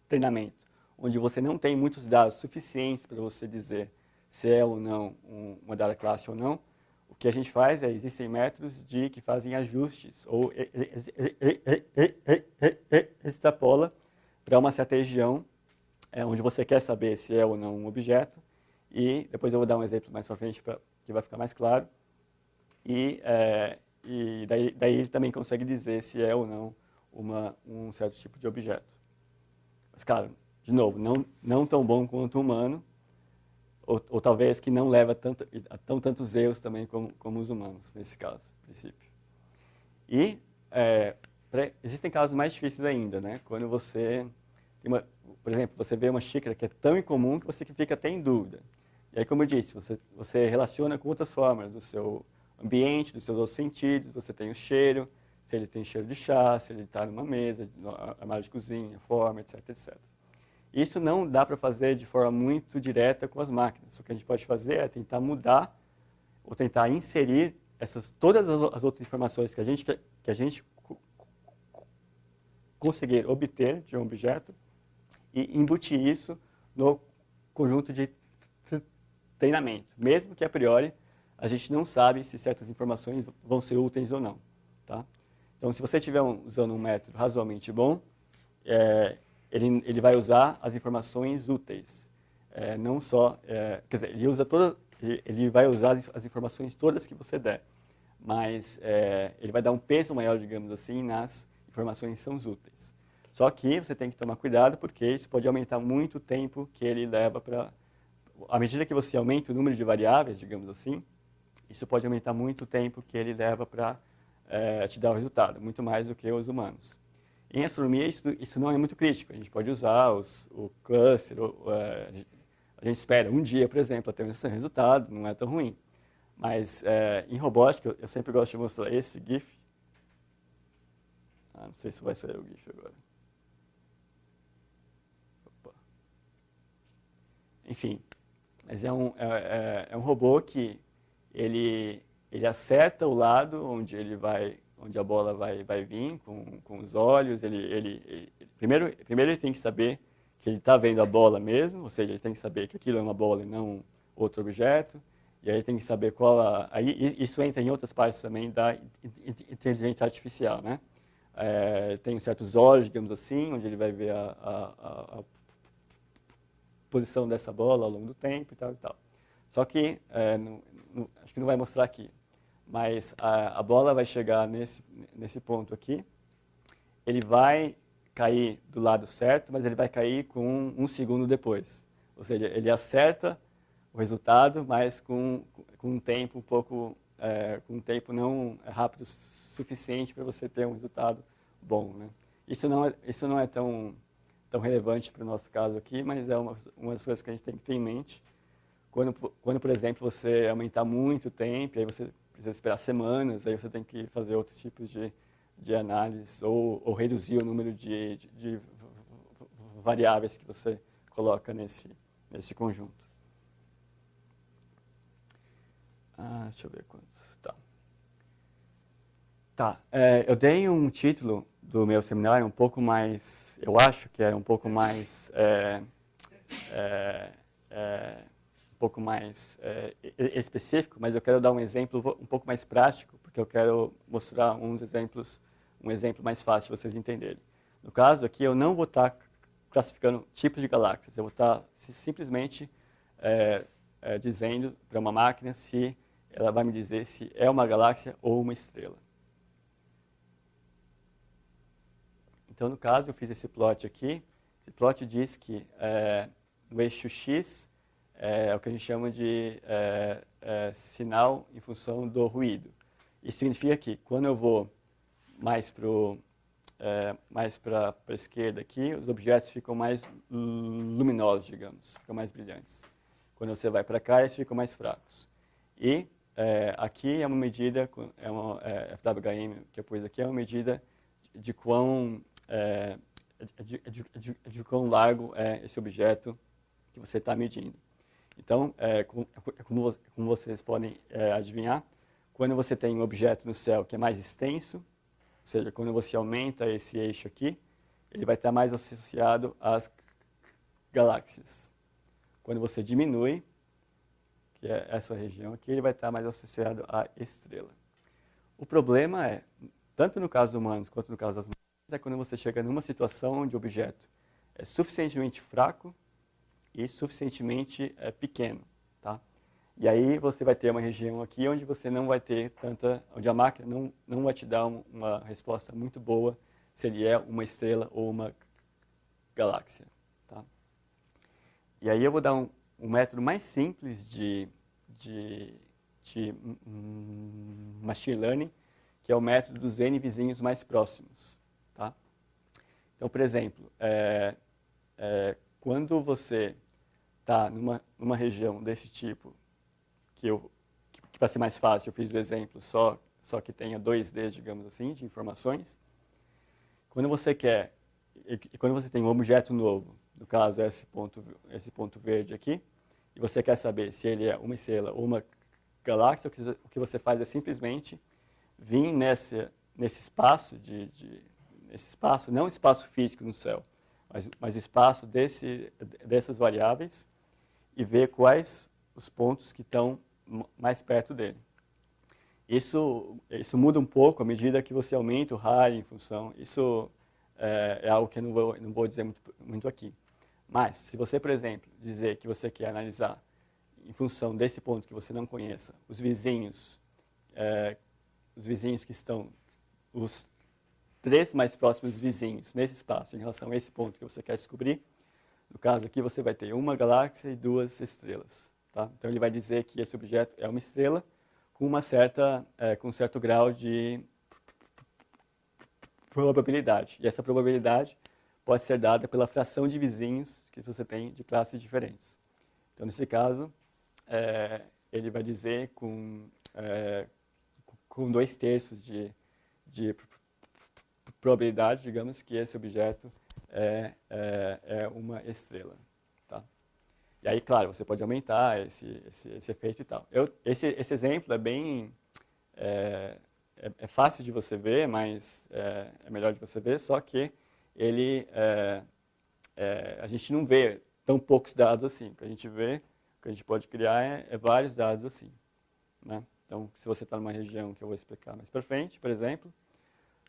treinamento, onde você não tem muitos dados suficientes para você dizer se é ou não uma dada classe ou não, o que a gente faz existem métodos que fazem ajustes ou extrapola para uma certa região onde você quer saber se é ou não um objeto, e depois eu vou dar um exemplo mais para frente que vai ficar mais claro, e daí ele também consegue dizer se é ou não um certo tipo de objeto. Mas, claro, de novo, não tão bom quanto o humano, ou talvez que não leva a tantos erros também como os humanos, nesse caso, a princípio. E existem casos mais difíceis ainda, né? Quando você por exemplo, você vê uma xícara que é tão incomum que você fica até em dúvida. E aí, como eu disse, você relaciona com outras formas do seu ambiente, dos seus outros sentidos. Você tem o cheiro, se ele tem cheiro de chá, se ele está numa mesa, armário de cozinha, forma, etc, etc. Isso não dá para fazer de forma muito direta com as máquinas. O que a gente pode fazer é tentar mudar ou tentar inserir todas as outras informações que a gente conseguir obter de um objeto e embutir isso no conjunto de treinamento, mesmo que a priori a gente não sabe se certas informações vão ser úteis ou não. Tá? Então, se você estiver usando um método razoavelmente bom, ele vai usar as informações úteis, não só, quer dizer, ele vai usar as informações todas que você der, mas ele vai dar um peso maior, digamos assim, nas informações que são úteis. Só que você tem que tomar cuidado, porque isso pode aumentar muito o tempo que ele leva para... À medida que você aumenta o número de variáveis, digamos assim, isso pode aumentar muito o tempo que ele leva para te dar o resultado, muito mais do que os humanos. Em astronomia, isso não é muito crítico. A gente pode usar o cluster, a gente espera um dia, por exemplo, até esse resultado, não é tão ruim. Mas em robótica, eu sempre gosto de mostrar esse GIF. Não sei se vai sair o GIF agora. Opa. Enfim, mas é um robô que ele acerta o lado onde onde a bola vai vir com os olhos. Primeiro ele tem que saber que ele está vendo a bola mesmo, ou seja, ele tem que saber que aquilo é uma bola e não outro objeto. E aí tem que saber aí isso entra em outras partes também da inteligência artificial, né? Tem certos olhos, digamos assim, onde ele vai ver a posição dessa bola ao longo do tempo e tal e tal. Só que, acho que não vai mostrar aqui, mas a bola vai chegar nesse ponto aqui, ele vai cair do lado certo, mas ele vai cair com 1 segundo depois. Ou seja, ele acerta o resultado, mas com um tempo com um tempo não rápido o suficiente para você ter um resultado bom, né? Isso não é tão relevante para o nosso caso aqui, mas é uma das coisas que a gente tem que ter em mente. Quando, por exemplo, você aumentar muito o tempo, aí você precisa esperar semanas, aí você tem que fazer outros tipos de análise ou reduzir o número de variáveis que você coloca nesse conjunto. Deixa eu ver quantos. Tá. Eu dei um título do meu seminário um pouco mais, eu acho que era um pouco mais, específico, mas eu quero dar um exemplo um pouco mais prático, porque eu quero mostrar um exemplo mais fácil de vocês entenderem. No caso aqui, eu não vou estar classificando tipos de galáxias, eu vou estar simplesmente dizendo para uma máquina se ela vai me dizer se é uma galáxia ou uma estrela. Então, no caso, eu fiz esse plot aqui. Esse plot diz que no eixo X é o que a gente chama de sinal em função do ruído. Isso significa que quando eu vou mais para a esquerda aqui, os objetos ficam mais luminosos, digamos, ficam mais brilhantes. Quando você vai para cá, eles ficam mais fracos. E aqui é uma medida, FWHM, que eu pus aqui, é uma medida de quão largo é esse objeto que você está medindo. Então, como vocês podem adivinhar, quando você tem um objeto no céu que é mais extenso, ou seja, quando você aumenta esse eixo aqui, ele vai estar mais associado às galáxias. Quando você diminui, que é essa região aqui, ele vai estar mais associado à estrela. O problema é, tanto no caso humanos quanto no caso das máquinas, é quando você chega numa situação onde o objeto é suficientemente fraco e suficientemente pequeno, tá? E aí você vai ter uma região aqui onde você não vai ter onde a máquina não vai te dar uma resposta muito boa se ele é uma estrela ou uma galáxia, tá? E aí eu vou dar um método mais simples de machine learning, que é o método dos N vizinhos mais próximos, tá? Então, por exemplo, quando você está numa região desse tipo, que para ser mais fácil, eu fiz o exemplo só que tenha 2D, digamos assim, de informações. Quando você quer, e quando você tem um objeto novo, no caso esse ponto verde aqui, e você quer saber se ele é uma estrela ou uma galáxia, o que você faz é simplesmente vir nesse espaço nesse espaço, não o espaço físico no céu, mas o espaço dessas variáveis e ver quais os pontos que estão mais perto dele. Isso muda um pouco à medida que você aumenta o raio em função. Isso é algo que eu não vou dizer muito aqui. Mas, se você, por exemplo, dizer que você quer analisar, em função desse ponto que você não conheça, os vizinhos que estão, os 3 mais próximos vizinhos nesse espaço, em relação a esse ponto que você quer descobrir, no caso aqui você vai ter uma galáxia e 2 estrelas. Tá? Então ele vai dizer que esse objeto é uma estrela com um certo grau de probabilidade. E essa probabilidade pode ser dada pela fração de vizinhos que você tem de classes diferentes. Então, nesse caso, ele vai dizer com 2/3 de probabilidade, digamos, que esse objeto é uma estrela. Tá? E aí, claro, você pode aumentar esse efeito e tal. Esse exemplo é bem... É fácil de você ver, mas é melhor de você ver, só que ele... a gente não vê tão poucos dados assim. O que a gente vê, o que a gente pode criar é vários dados assim. Né? Então, se você está numa região que eu vou explicar mais para frente, por exemplo,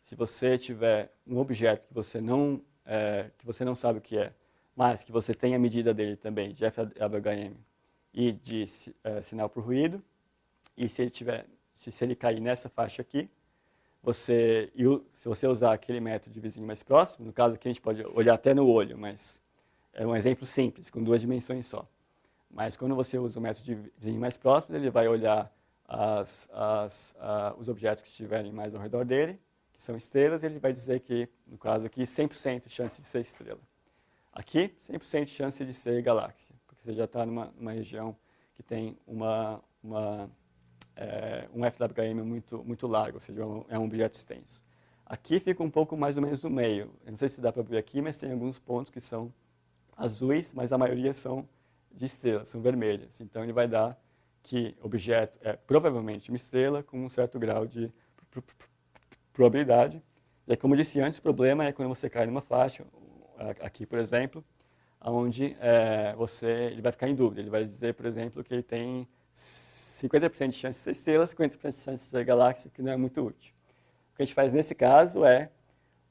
se você tiver um objeto que você não sabe o que é, mas que você tem a medida dele também, de FWHM e de sinal por ruído, e se ele cair nessa faixa aqui, se você usar aquele método de vizinho mais próximo, no caso aqui a gente pode olhar até no olho, mas é um exemplo simples, com 2 dimensões só. Mas quando você usa o método de vizinho mais próximo, ele vai olhar os objetos que estiverem mais ao redor dele, que são estrelas, e ele vai dizer que, no caso aqui, 100% de chance de ser estrela. Aqui, 100% de chance de ser galáxia, porque você já está numa região que tem um FWHM muito largo, ou seja, é um objeto extenso. Aqui fica um pouco mais ou menos no meio. Eu não sei se dá para ver aqui, mas tem alguns pontos que são azuis, mas a maioria são de estrelas, são vermelhas. Então, ele vai dar que o objeto é provavelmente uma estrela com um certo grau de probabilidade. E como eu disse antes, o problema é quando você cai numa faixa, aqui, por exemplo, onde ele vai ficar em dúvida. Ele vai dizer, por exemplo, que ele tem 50% de chance de ser estrela, 50% de chance de ser galáxia, que não é muito útil. O que a gente faz nesse caso é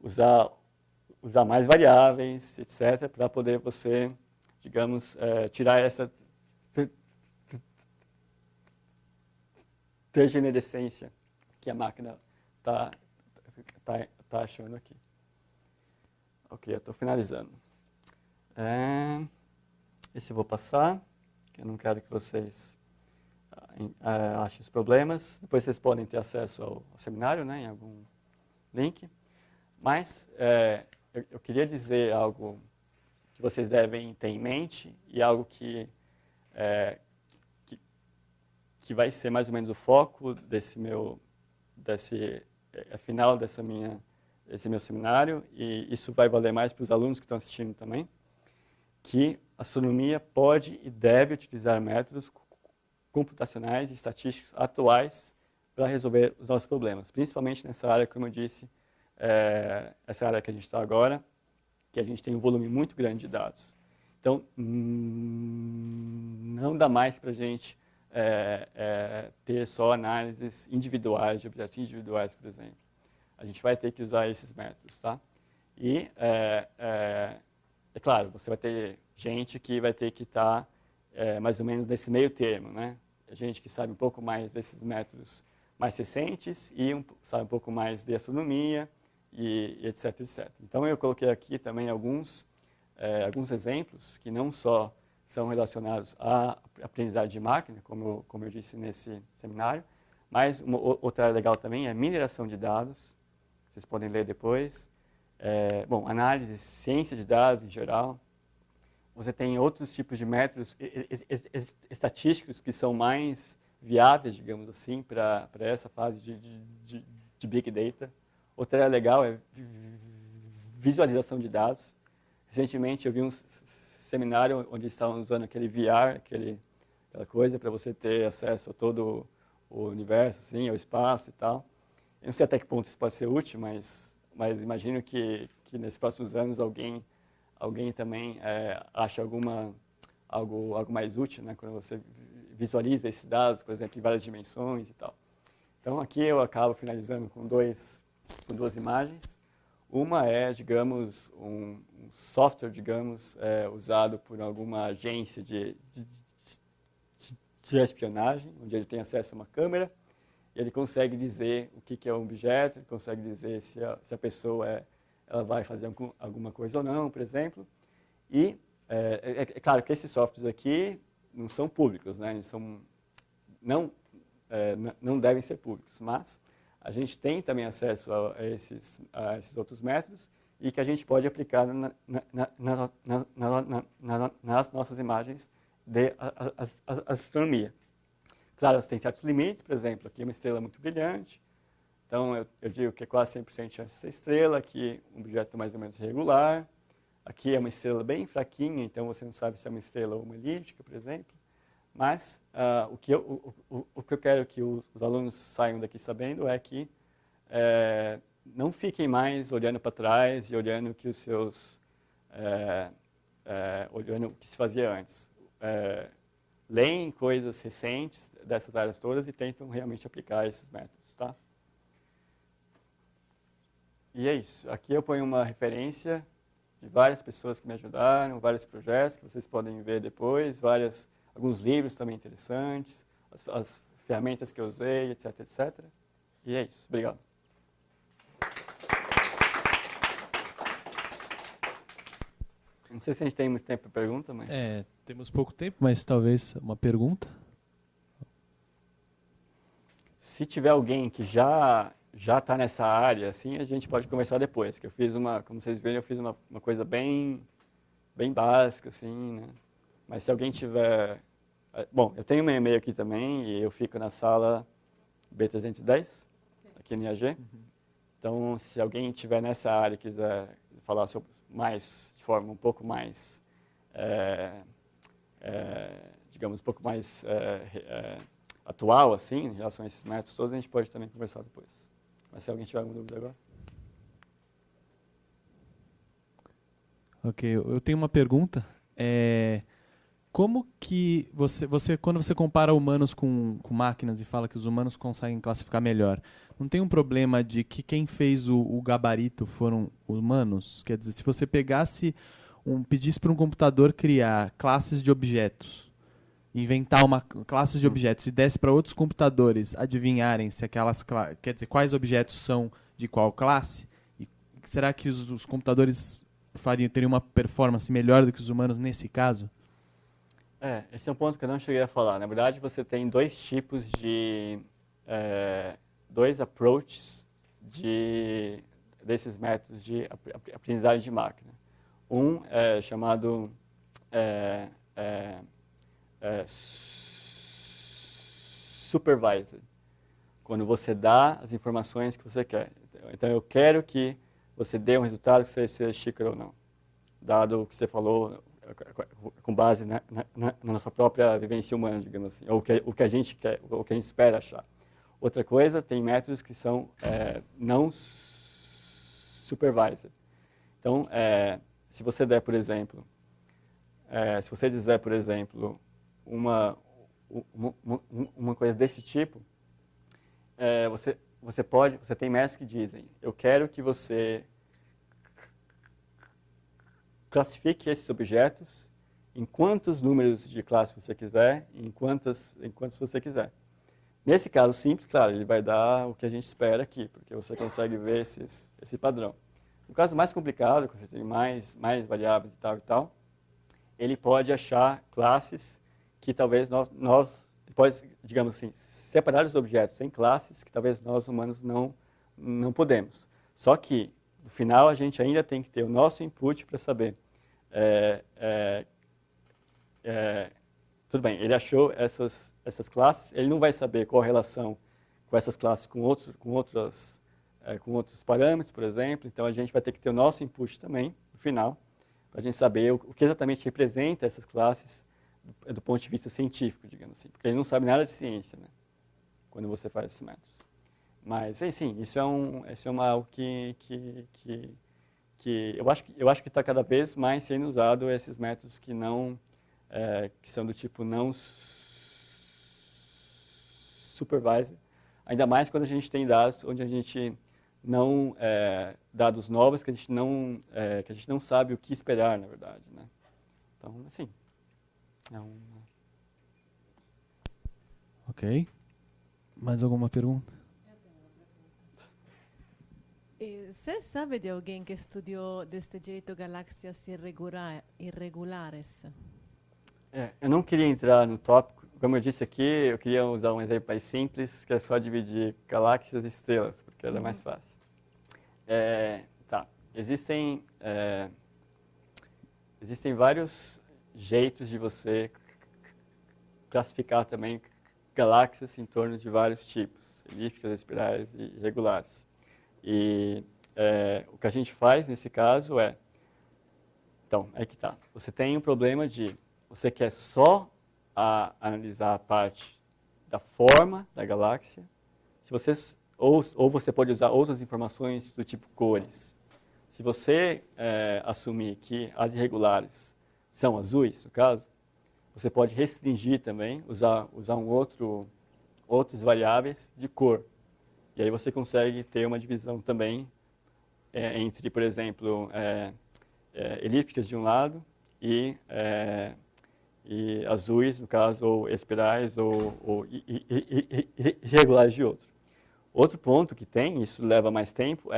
usar mais variáveis, etc., para poder você, digamos, tirar essa degenerescência que a máquina está achando aqui. Ok, eu estou finalizando. Esse eu vou passar, que eu não quero que vocês achem os problemas. Depois vocês podem ter acesso ao seminário, né, em algum link. Mas eu queria dizer algo que vocês devem ter em mente e algo que vai ser mais ou menos o foco desse meu seminário, e isso vai valer mais para os alunos que estão assistindo também, que a astronomia pode e deve utilizar métodos computacionais e estatísticos atuais para resolver os nossos problemas, principalmente nessa área, como eu disse, essa área que a gente está agora, que a gente tem um volume muito grande de dados. Então, não dá mais para a gente ter só análises individuais, de objetos individuais, por exemplo. A gente vai ter que usar esses métodos, tá? E, é claro, você vai ter gente que vai ter que estar mais ou menos nesse meio termo, né? Gente que sabe um pouco mais desses métodos mais recentes e sabe um pouco mais de astronomia e etc, etc. Então, eu coloquei aqui também alguns exemplos que não só são relacionados à aprendizagem de máquina, como eu disse nesse seminário, mas outra área legal também é mineração de dados. Vocês podem ler depois. Análise, ciência de dados em geral. Você tem outros tipos de métodos estatísticos que são mais viáveis, digamos assim, para essa fase de Big Data. Outra área legal é visualização de dados. Recentemente eu vi um seminário onde estavam usando aquele VR, aquela coisa para você ter acesso a todo o universo, assim, ao espaço e tal. Eu não sei até que ponto isso pode ser útil, mas imagino que nesses próximos anos alguém também acha algo mais útil, né, quando você visualiza esses dados, por exemplo, em várias dimensões e tal. Então aqui eu acabo finalizando com duas imagens. Uma é, digamos, um software, digamos, usado por alguma agência de espionagem, onde ele tem acesso a uma câmera, e ele consegue dizer o que é um objeto, ele consegue dizer se a pessoa ela vai fazer alguma coisa ou não, por exemplo. E é claro que esses softwares aqui não são públicos, né? Eles não devem ser públicos, mas a gente tem também acesso a esses outros métodos e que a gente pode aplicar nas nossas imagens de astronomia. Claro, tem certos limites, por exemplo, aqui é uma estrela muito brilhante, Então, eu digo que é quase 100% de chance de ser estrela, aqui um objeto mais ou menos regular, aqui é uma estrela bem fraquinha, então você não sabe se é uma estrela ou uma elíptica, por exemplo. Mas o que eu quero que os alunos saiam daqui sabendo é que não fiquem mais olhando para trás e olhando que os seus olhando o que se fazia antes. Leem coisas recentes dessas áreas todas e tentam realmente aplicar esses métodos, tá? E é isso. Aqui eu ponho uma referência de várias pessoas que me ajudaram, vários projetos que vocês podem ver depois, alguns livros também interessantes, as ferramentas que eu usei, etc, etc. E é isso. Obrigado. Não sei se a gente tem muito tempo para pergunta, mas... Temos pouco tempo, mas talvez uma pergunta. Se tiver alguém que já está nessa área, assim, a gente pode conversar depois. Que eu fiz como vocês viram, eu fiz uma coisa bem básica, assim, né? Mas se alguém tiver... Bom, eu tenho meu e-mail aqui também e eu fico na sala B310, aqui no IAG. Então, se alguém estiver nessa área e quiser falar de forma um pouco mais, digamos, um pouco mais atual, assim, em relação a esses métodos todos, a gente pode também conversar depois. Mas se alguém tiver alguma dúvida agora. Ok, eu tenho uma pergunta. Como que quando você compara humanos com máquinas e fala que os humanos conseguem classificar melhor, não tem um problema de que quem fez o gabarito foram humanos? Quer dizer, se você pedisse para um computador criar classes de objetos, inventar classes de objetos e desse para outros computadores adivinharem se quer dizer, quais objetos são de qual classe, e será que os computadores teriam uma performance melhor do que os humanos nesse caso? Esse é um ponto que eu não cheguei a falar. Na verdade, você tem dois tipos dois approaches desses métodos de aprendizagem de máquina. Um é chamado supervisor, quando você dá as informações que você quer. Então, eu quero que você dê um resultado que seja xícara ou não, dado o que você falou, com base na nossa própria vivência humana, digamos assim, ou o que a gente quer, o que a gente espera achar. Outra coisa, tem métodos que são não supervised. Então, se você der, por exemplo, se você dizer, por exemplo, uma coisa desse tipo, você tem métodos que dizem, eu quero que você classifique esses objetos em quantos números de classe você quiser, em quantos você quiser. Nesse caso simples, claro, ele vai dar o que a gente espera aqui, porque você consegue ver esse padrão. No caso mais complicado, quando você tem mais variáveis e tal, ele pode achar classes que talvez pode, digamos assim, separar os objetos em classes que talvez nós humanos não podemos. Só que, no final, a gente ainda tem que ter o nosso input para saber. Tudo bem, ele achou essas classes, ele não vai saber qual a relação com essas classes com outros parâmetros, por exemplo. Então, a gente vai ter que ter o nosso input também, no final, para a gente saber o que exatamente representa essas classes do ponto de vista científico, digamos assim. Porque ele não sabe nada de ciência, né, quando você faz esses métodos. Mas, sim, isso é algo que eu acho que está cada vez mais sendo usado esses métodos que são do tipo não supervised, ainda mais quando a gente tem dados onde a gente dados novos que a gente não sabe o que esperar, na verdade, né? Então, assim, Ok. Mais alguma pergunta? Você sabe de alguém que estudou deste jeito galáxias irregulares? Eu não queria entrar no tópico, como eu disse aqui, eu queria usar um exemplo mais simples, que é só dividir galáxias e estrelas, porque era mais fácil. Tá. Existem vários jeitos de você classificar também galáxias em torno de vários tipos, elípticas, espirais e regulares. E o que a gente faz nesse caso é, então, é que tá. Você tem um problema de, você quer só analisar a parte da forma da galáxia, se você, ou você pode usar outras informações do tipo cores. Se você assumir que as irregulares são azuis, no caso, você pode restringir também, usar outros variáveis de cor. E aí você consegue ter uma divisão também entre, por exemplo, elípticas de um lado e azuis, no caso, ou espirais ou irregulares de outro. Outro ponto que tem, isso leva mais tempo,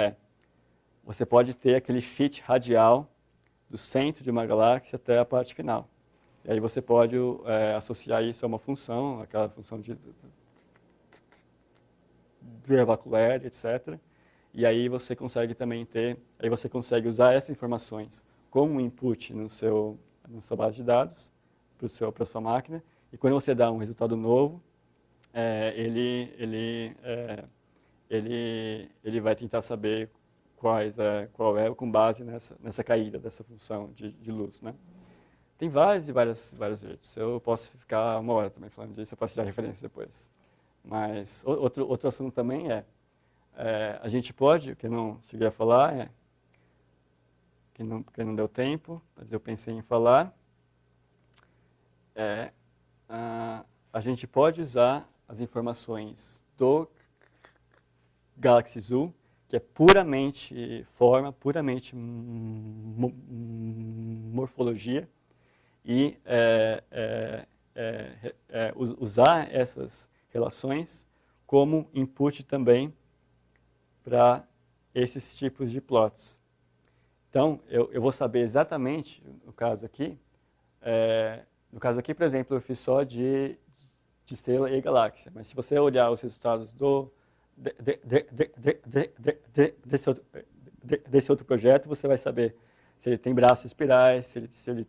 você pode ter aquele fit radial do centro de uma galáxia até a parte final. E aí você pode associar isso a uma função, aquela função de Dirac-Vaculer, etc. E aí você consegue também aí você consegue usar essas informações como input na sua base de dados, para a sua máquina, e quando você dá um resultado novo, ele vai tentar saber qual é com base nessa caída dessa função de luz, né? Tem vários jeitos. Eu posso ficar uma hora também falando disso, eu posso dar referência depois. Mas outro assunto também a gente pode, o que eu não cheguei a falar, que não deu tempo, mas eu pensei em falar, a gente pode usar as informações do Galaxy Zoo, que é puramente forma, puramente morfologia, e usar essas relações como input também para esses tipos de plots. Então, eu vou saber exatamente, no caso aqui, por exemplo, eu fiz só de estrela e galáxia, mas se você olhar os resultados desse outro projeto, você vai saber se ele tem braços espirais, se ele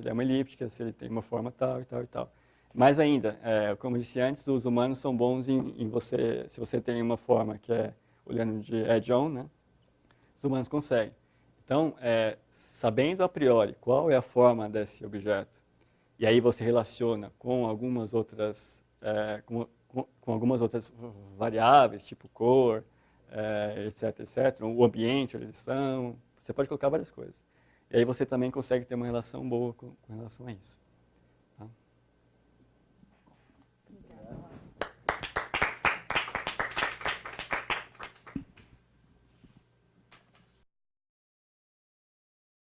é uma elíptica, se ele tem uma forma tal e tal e tal. Mais ainda, como eu disse antes, os humanos são bons em você, se você tem uma forma que olhando de edge-on, né, os humanos conseguem. Então, sabendo a priori qual é a forma desse objeto, e aí você relaciona com algumas outras, com algumas outras variáveis, tipo cor, etc., o ambiente, onde eles são, você pode colocar várias coisas. E aí você também consegue ter uma relação boa com relação a isso.